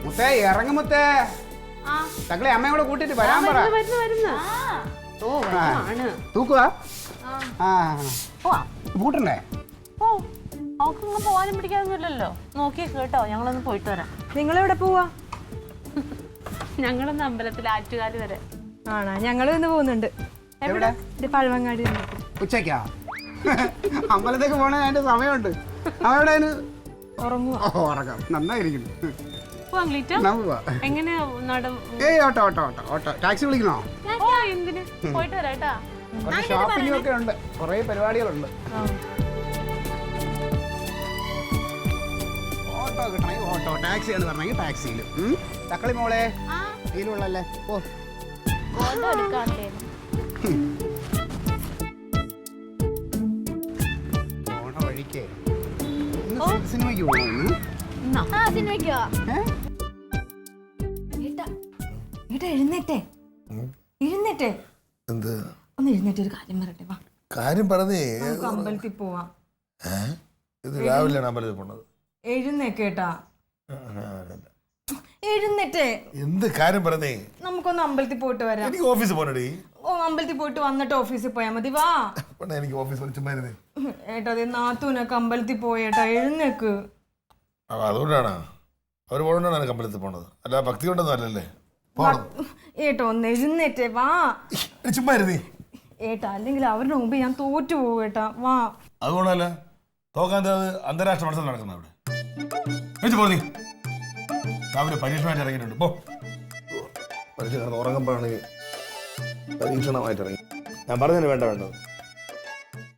മുത്തേ ഇറങ്ങും മുത്തേ. തക്കളെ അമ്മയും കൂടെ കൂട്ടിട്ട് വരാൻ പറ. തൂക്കുക കൂട്ടണ്ടേ? അവക്കൊന്നും പോവാനും പിടിക്കാനൊന്നുമില്ലല്ലോ. നോക്കി കേട്ടോ, ഞങ്ങളൊന്ന് പോയിട്ട് വരാം. നിങ്ങളെവിടെ പോവാ? ഞങ്ങളൊന്ന് അമ്പലത്തിൽ ആറ്റുകാല് വരെ. ആണോ? ഞങ്ങളും ഇന്ന് പോകുന്നുണ്ട്. എവിടെ? പഴവങ്ങാടി. ഉച്ചക്കാ? അമ്പലത്തേക്ക് പോണേ അതിന്റെ സമയമുണ്ട്. അവ എവിടെ? ഉറങ്ങാം. നന്നായിരിക്കുന്നു. എങ്ങനെ auto auto auto auto taxi വിളിക്കണോ? എന്തിന്? പോയിട്ട് വരാട്ടാ. ഷോപ്പിംഗ് ഒക്കെ ഉണ്ട്, കുറെ പരിപാടികളുണ്ട്. ഓട്ടോ കിട്ടണമെങ്കിൽ ഓട്ടോ, ടാക്സി എന്ന് പറഞ്ഞെങ്കിൽ ടാക്സിയിൽ. തക്കളി മോളെ ഇതിലുള്ളല്ലേ? ഓ ഓണ വഴിക്ക് സിനിമയ്ക്ക് പോകുന്നു. എഴുന്നേറ്റേ എന്ത് ഒന്ന് എഴുന്നേറ്റ് ഒരു കാര്യം പറയട്ടെ. വാ, കാര്യം പറഞ്ഞേ. അമ്പലത്തിൽ പോവാം. ഇത് രാവിലെയാണ് അമ്പലത്തിൽ പോണത്. എഴുന്നേക്കേട്ടാ, എഴുന്നേറ്റേ. എന്ത് കാര്യം പറഞ്ഞേ? നമുക്കൊന്ന് അമ്പലത്തിൽ പോയിട്ട് വരാം. എനിക്ക് ഓഫീസിൽ പോണടി. ഓ, അമ്പലത്തിൽ പോയിട്ട് വന്നിട്ട് ഓഫീസിൽ പോയാ മതി. വാ. എനിക്ക് ഓഫീസ് വിളിച്ചുമായിരുന്നേ. ഏട്ടാ, അതെ നാത്തൂനൊക്കെ അമ്പലത്തിൽ പോയേട്ടാ. എഴുന്നേക്ക്. അതുകൊണ്ടാണ് അവർ പോകണ്ടാണ് എനിക്ക് അമ്പലത്തിൽ പോണത്, അല്ല ഭക്തി കൊണ്ടൊന്നും അല്ലല്ലേ. ഏട്ടോ ഒന്ന് എഴുന്നേറ്റേ. വാ. ചുമ്മായിരുന്നേ ഏട്ടാ, അല്ലെങ്കിൽ അവരുടെ മുമ്പ് ഞാൻ തോറ്റു പോവേട്ടാ. വാ. അതുകൊണ്ടല്ല തോക്കാൻ അന്താരാഷ്ട്ര മത്സരം നടക്കുന്ന അവിടെ നീ രാവിലെ പരീക്ഷണമായിട്ട് ഇറങ്ങിയിട്ടുണ്ട്. പോ. പരീക്ഷ ഉറങ്ങുമ്പോഴാണെങ്കിൽ പരീക്ഷണമായിട്ട് ഇറങ്ങി. ഞാൻ പറഞ്ഞതിന് വേണ്ടത്